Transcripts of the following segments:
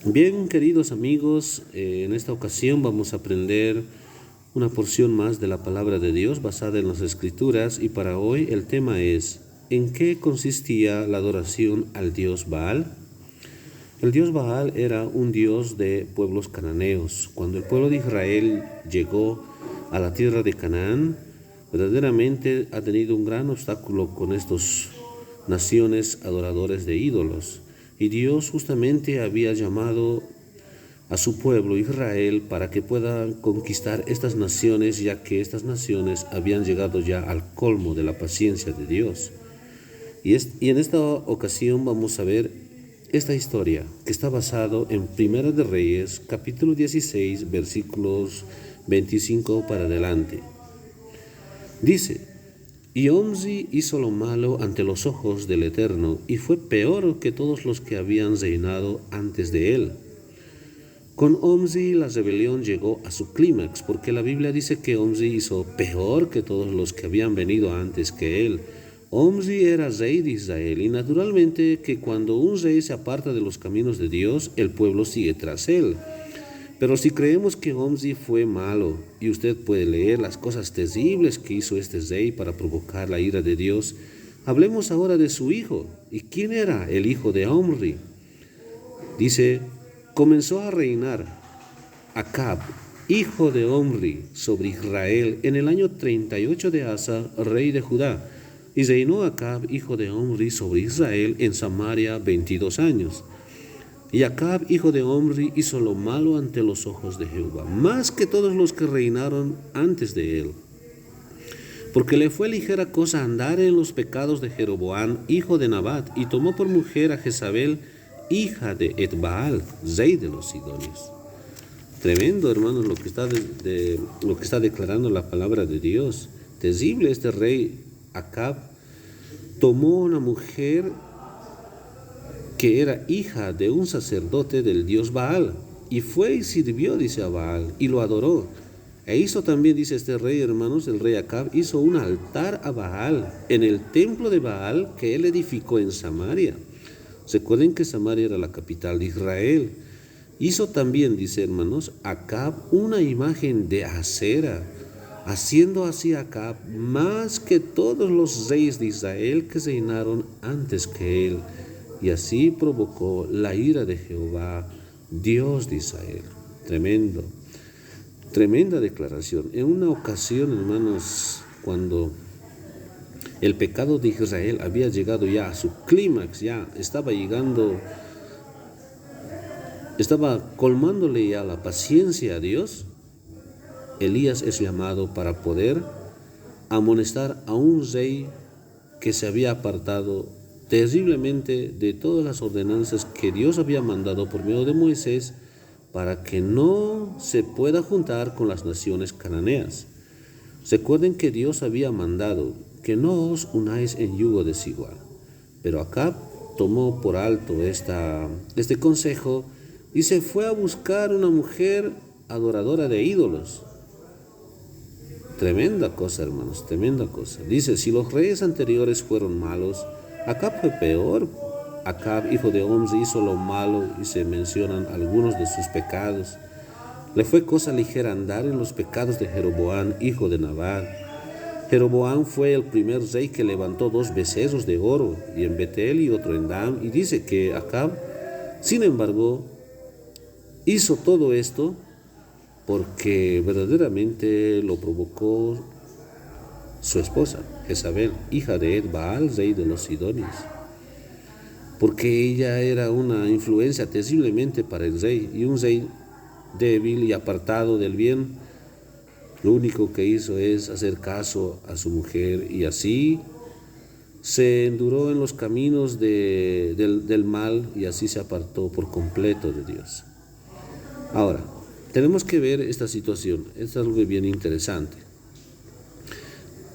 Bien, queridos amigos, en esta ocasión vamos a aprender una porción más de la palabra de Dios basada en las Escrituras, y para hoy el tema es: ¿en qué consistía la adoración al dios Baal? El dios Baal era un dios de pueblos cananeos. Cuando el pueblo de Israel llegó a la tierra de Canaán, verdaderamente ha tenido un gran obstáculo con estas naciones adoradores de ídolos. Y Dios justamente había llamado a su pueblo Israel para que puedan conquistar estas naciones, ya que estas naciones habían llegado ya al colmo de la paciencia de Dios. Y en esta ocasión vamos a ver esta historia que está basado en Primera de Reyes, capítulo 16, versículos 25 para adelante. Dice: Y Omzi hizo lo malo ante los ojos del Eterno, y fue peor que todos los que habían reinado antes de él. Con Omzi la rebelión llegó a su clímax, porque la Biblia dice que Omzi hizo peor que todos los que habían venido antes que él. Omzi era rey de Israel, y naturalmente que cuando un rey se aparta de los caminos de Dios, el pueblo sigue tras él. Pero si creemos que Omzi fue malo, y usted puede leer las cosas terribles que hizo este rey para provocar la ira de Dios, hablemos ahora de su hijo. ¿Y quién era el hijo de Omri? Dice: comenzó a reinar Acab, hijo de Omri, sobre Israel en el año 38 de Asa, rey de Judá. Y reinó Acab, hijo de Omri, sobre Israel en Samaria 22 años. Y Acab, hijo de Omri, hizo lo malo ante los ojos de Jehová, más que todos los que reinaron antes de él. Porque le fue ligera cosa andar en los pecados de Jeroboam, hijo de Nabat, y tomó por mujer a Jezabel, hija de Etbaal, rey de los Sidonios. Tremendo, hermanos, lo que está declarando la palabra de Dios. Terrible. Este rey Acab tomó una mujer que era hija de un sacerdote del dios Baal, y fue y sirvió, dice, a Baal, y lo adoró. E hizo también, dice este rey, hermanos, el rey Acab, hizo un altar a Baal en el templo de Baal que él edificó en Samaria. Recuerden que Samaria era la capital de Israel. Hizo también, dice, hermanos, Acab una imagen de Acera, haciendo así Acab más que todos los reyes de Israel que reinaron antes que él. Y así provocó la ira de Jehová, Dios de Israel. Tremenda declaración. En una ocasión, hermanos, cuando el pecado de Israel había llegado ya a su clímax, ya estaba colmándole ya la paciencia a Dios, Elías es llamado para poder amonestar a un rey que se había apartado terriblemente de todas las ordenanzas que Dios había mandado por medio de Moisés, para que no se pueda juntar con las naciones cananeas. Recuerden que Dios había mandado que no os unáis en yugo desigual, pero Acab tomó por alto este consejo y se fue a buscar una mujer adoradora de ídolos. Tremenda cosa, hermanos, tremenda cosa. Dice: si los reyes anteriores fueron malos, Acab fue peor. Acab, hijo de Omri, hizo lo malo, y se mencionan algunos de sus pecados. Le fue cosa ligera andar en los pecados de Jeroboam, hijo de Nabat. Jeroboam fue el primer rey que levantó 2 becerros de oro, y en Betel y otro en Dan. Y dice que Acab, sin embargo, hizo todo esto porque verdaderamente lo provocó su esposa, Jezabel, hija de Etbaal, rey de los Sidonios. Porque ella era una influencia terriblemente para el rey, y un rey débil y apartado del bien, lo único que hizo es hacer caso a su mujer, y así se enduró en los caminos del mal, y así se apartó por completo de Dios. Ahora, tenemos que ver esta situación. Es algo bien interesante.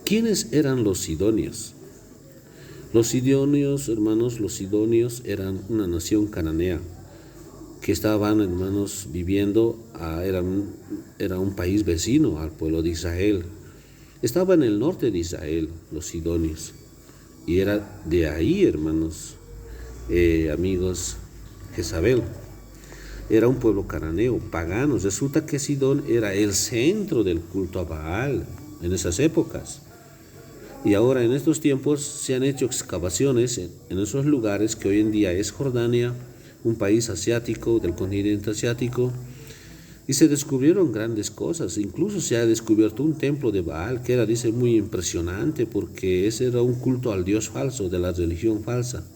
¿Quiénes eran los sidonios? Los sidonios, hermanos, los sidonios eran una nación cananea que estaban, hermanos, viviendo, era un país vecino al pueblo de Israel. Estaba en el norte de Israel, los sidonios, y era de ahí, hermanos, amigos, Jezabel. era un pueblo cananeo, pagano. Resulta que Sidón era el centro del culto a Baal en esas épocas. Y ahora en estos tiempos se han hecho excavaciones en esos lugares que hoy en día es Jordania, un país asiático, del continente asiático, y se descubrieron grandes cosas. Incluso se ha descubierto un templo de Baal que era, dice, muy impresionante porque ese era un culto al dios falso, de la religión falsa.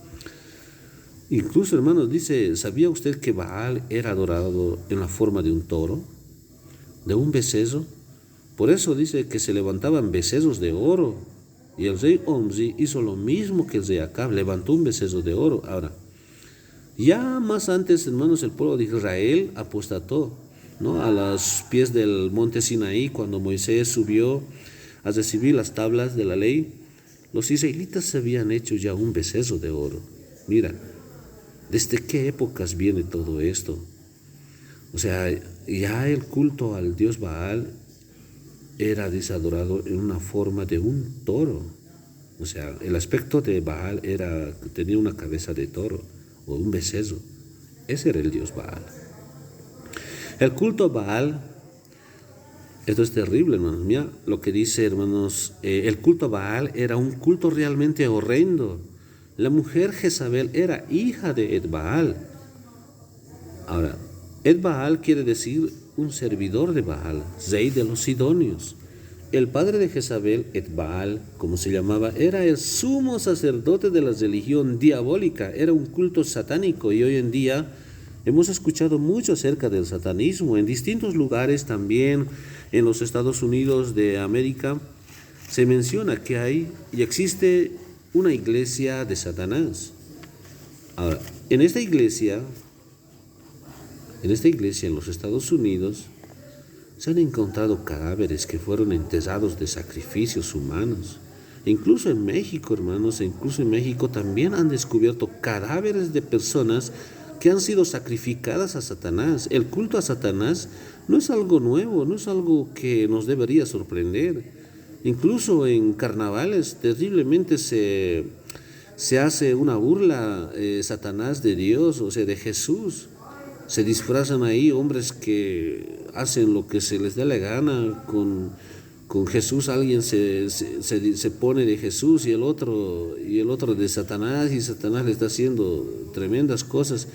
Incluso, hermanos, dice, ¿sabía usted que Baal era adorado en la forma de un toro, de un becerro? Por eso dice que se levantaban becerros de oro. Y el rey Omzi hizo lo mismo que el rey Acab, levantó un becerro de oro. Ahora, ya más antes, hermanos, el pueblo de Israel apostató, ¿no? A los pies del monte Sinaí, cuando Moisés subió a recibir las tablas de la ley, los israelitas se habían hecho ya un becerro de oro. Mira, ¿desde qué épocas viene todo esto? O sea, ya el culto al dios Baal era desadorado en una forma de un toro. O sea, el aspecto de Baal tenía una cabeza de toro o un becerro. Ese era el dios Baal. El culto a Baal, esto es terrible, hermanos. Mira lo que dice, hermanos, el culto a Baal era un culto realmente horrendo. La mujer Jezabel era hija de Ed-Baal. Ahora, Ed-Baal quiere decir un servidor de Baal, rey de los sidonios. El padre de Jezabel, Ed-Baal, como se llamaba, era el sumo sacerdote de la religión diabólica, era un culto satánico, y hoy en día hemos escuchado mucho acerca del satanismo. En distintos lugares, también en los Estados Unidos de América, se menciona que hay y existe una iglesia de Satanás. Ahora, en esta iglesia en los Estados Unidos, se han encontrado cadáveres que fueron enterrados de sacrificios humanos. Incluso en México, hermanos, incluso en México también han descubierto cadáveres de personas que han sido sacrificadas a Satanás. El culto a Satanás no es algo nuevo, no es algo que nos debería sorprender. Incluso en carnavales terriblemente se hace una burla Satanás de Dios, o sea, de Jesús. Se disfrazan ahí hombres que hacen lo que se les da la gana. Con Jesús alguien se pone de Jesús y el otro de Satanás, y Satanás le está haciendo tremendas cosas.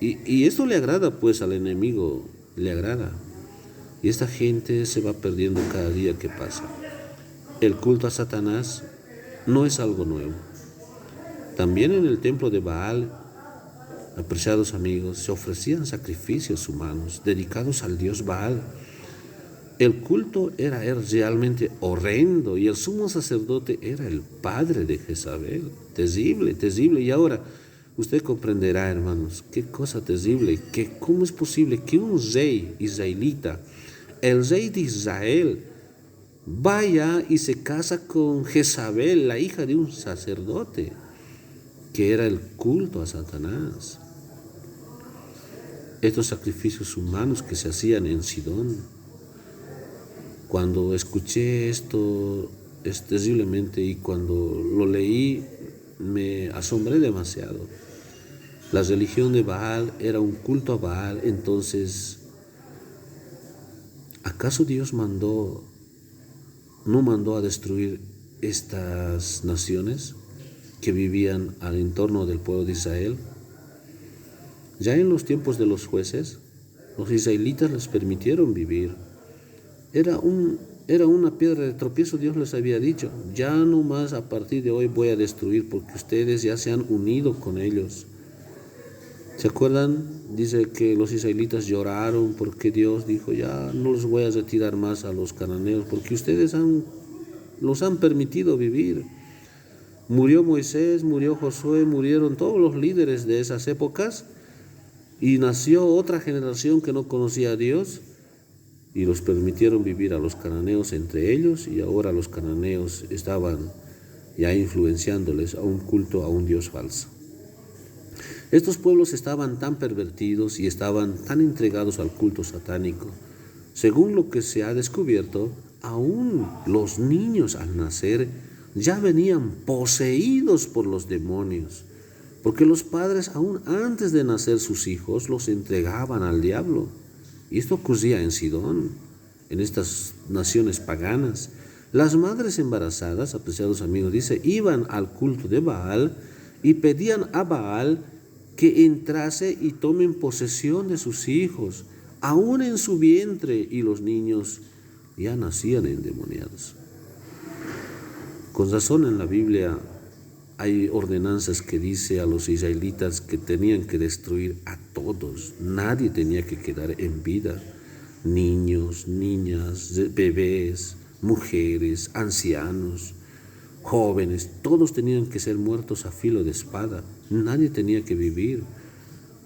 Y esto le agrada pues al enemigo, le agrada. Y esta gente se va perdiendo cada día que pasa. El culto a Satanás no es algo nuevo. También en el templo de Baal, apreciados amigos, se ofrecían sacrificios humanos dedicados al dios Baal. El culto era realmente horrendo, y el sumo sacerdote era el padre de Jezabel. Terrible, terrible. Y ahora usted comprenderá, hermanos, qué cosa terrible, que cómo es posible que un rey israelita, el rey de Israel, vaya y se casa con Jezabel, la hija de un sacerdote, que era el culto a Satanás. Estos sacrificios humanos que se hacían en Sidón. Cuando escuché esto, es terriblemente, y cuando lo leí, me asombré demasiado. La religión de Baal era un culto a Baal. Entonces, ¿acaso Dios no mandó a destruir estas naciones que vivían al entorno del pueblo de Israel? Ya en los tiempos de los jueces, los israelitas les permitieron vivir. Era una piedra de tropiezo. Dios les había dicho, ya no más a partir de hoy voy a destruir, porque ustedes ya se han unido con ellos. ¿Se acuerdan? Dice que los israelitas lloraron porque Dios dijo, ya no los voy a retirar más a los cananeos, porque ustedes los han permitido vivir. Murió Moisés, murió Josué, murieron todos los líderes de esas épocas, y nació otra generación que no conocía a Dios, y los permitieron vivir a los cananeos entre ellos, y ahora los cananeos estaban ya influenciándoles a un culto a un dios falso. Estos pueblos estaban tan pervertidos y estaban tan entregados al culto satánico. Según lo que se ha descubierto, aún los niños al nacer ya venían poseídos por los demonios, porque los padres aún antes de nacer sus hijos los entregaban al diablo. Y esto ocurría en Sidón, en estas naciones paganas. Las madres embarazadas, apreciados amigos, dice, iban al culto de Baal y pedían a Baal que entrase y tomen posesión de sus hijos, aún en su vientre, y los niños ya nacían endemoniados. Con razón en la Biblia hay ordenanzas que dice a los israelitas que tenían que destruir a todos, nadie tenía que quedar en vida, niños, niñas, bebés, mujeres, ancianos, jóvenes, todos tenían que ser muertos a filo de espada, nadie tenía que vivir.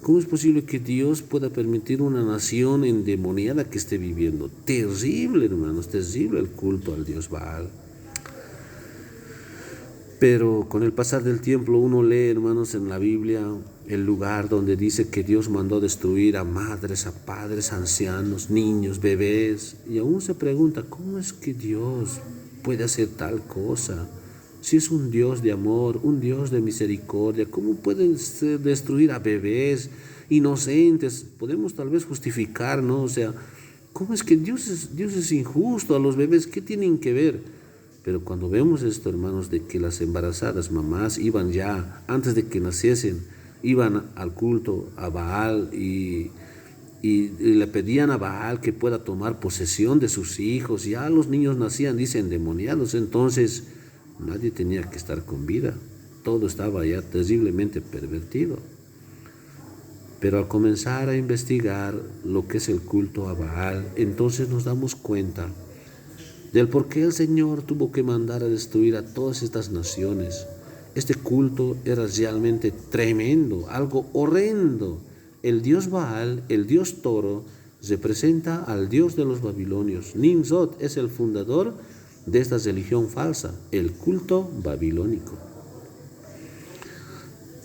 ¿Cómo es posible que Dios pueda permitir una nación endemoniada que esté viviendo? Terrible, hermanos, terrible el culto al dios Baal. Pero con el pasar del tiempo uno lee, hermanos, en la Biblia el lugar donde dice que Dios mandó destruir a madres, a padres, ancianos, niños, bebés. Y aún se pregunta, ¿cómo es que Dios puede hacer tal cosa? Si es un Dios de amor, un Dios de misericordia, ¿cómo puede destruir a bebés inocentes? Podemos tal vez justificar, ¿no? O sea, ¿cómo es que Dios es injusto a los bebés? ¿Qué tienen que ver? Pero cuando vemos esto, hermanos, de que las embarazadas mamás iban ya, antes de que naciesen, iban al culto a Baal y le pedían a Baal que pueda tomar posesión de sus hijos, ya los niños nacían, dicen, endemoniados, entonces nadie tenía que estar con vida, todo estaba ya terriblemente pervertido. Pero al comenzar a investigar lo que es el culto a Baal, entonces nos damos cuenta del por qué el Señor tuvo que mandar a destruir a todas estas naciones. Este culto era realmente tremendo, algo horrendo. El dios Baal, el dios toro, representa al dios de los babilonios. Nimrod es el fundador de esta religión falsa, el culto babilónico.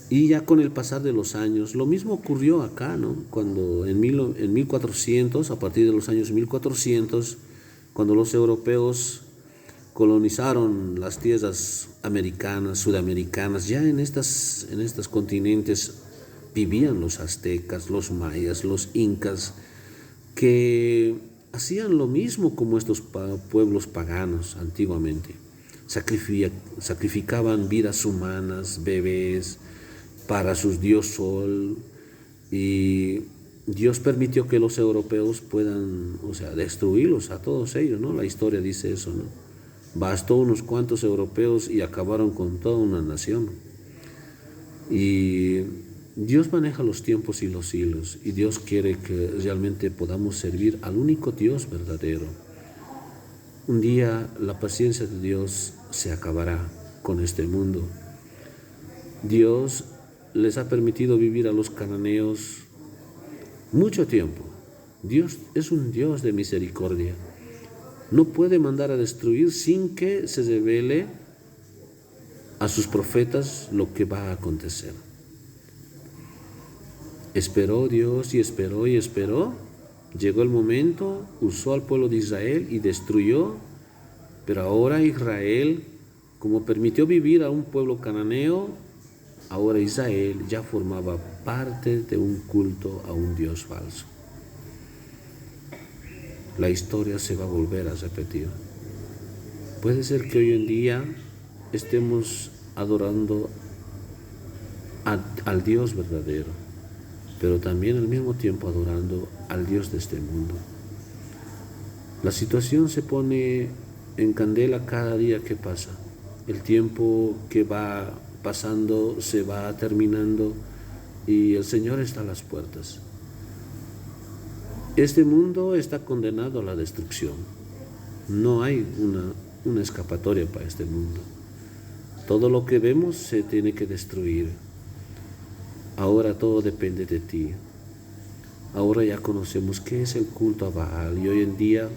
Y ya con el pasar de los años, lo mismo ocurrió acá, ¿no? Cuando en 1400, a partir de los años 1400, cuando los europeos colonizaron las tierras americanas, sudamericanas, ya en estos continentes vivían los aztecas, los mayas, los incas, que hacían lo mismo como estos pueblos paganos antiguamente. Sacrificaban vidas humanas, bebés, para sus dios sol, y Dios permitió que los europeos puedan, destruirlos a todos ellos, ¿no? La historia dice eso, ¿no? Bastó unos cuantos europeos y acabaron con toda una nación. Y Dios maneja los tiempos y los hilos, y Dios quiere que realmente podamos servir al único Dios verdadero. Un día la paciencia de Dios se acabará con este mundo. Dios les ha permitido vivir a los cananeos mucho tiempo. Dios es un Dios de misericordia. No puede mandar a destruir sin que se revele a sus profetas lo que va a acontecer. Esperó Dios y esperó y esperó. Llegó el momento, usó al pueblo de Israel y destruyó. Pero ahora Israel, como permitió vivir a un pueblo cananeo, ahora Israel ya formaba parte de un culto a un Dios falso. La historia se va a volver a repetir. Puede ser que hoy en día estemos adorando al Dios verdadero, pero también al mismo tiempo adorando al Dios de este mundo. La situación se pone en candela cada día que pasa. El tiempo que va pasando se va terminando y el Señor está a las puertas. Este mundo está condenado a la destrucción. No hay una escapatoria para este mundo. Todo lo que vemos se tiene que destruir. Ahora todo depende de ti. Ahora ya conocemos qué es el culto a Baal y hoy en día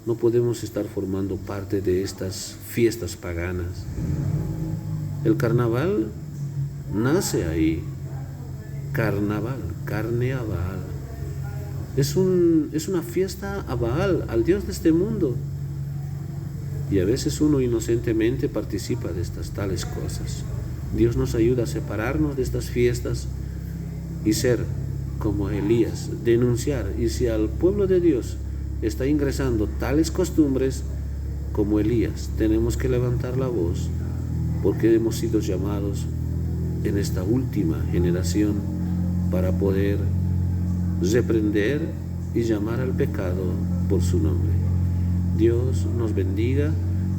no podemos estar formando parte de estas fiestas paganas. El carnaval nace ahí. Carnaval, carne a Baal. Es una fiesta a Baal, al Dios de este mundo. Y a veces uno inocentemente participa de estas tales cosas. Dios nos ayuda a separarnos de estas fiestas y ser como Elías, denunciar. Y si al pueblo de Dios está ingresando tales costumbres como Elías, tenemos que levantar la voz, porque hemos sido llamados en esta última generación para poder reprender y llamar al pecado por su nombre. Dios nos bendiga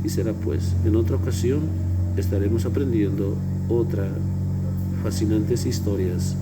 y será pues en otra ocasión estaremos aprendiendo otras fascinantes historias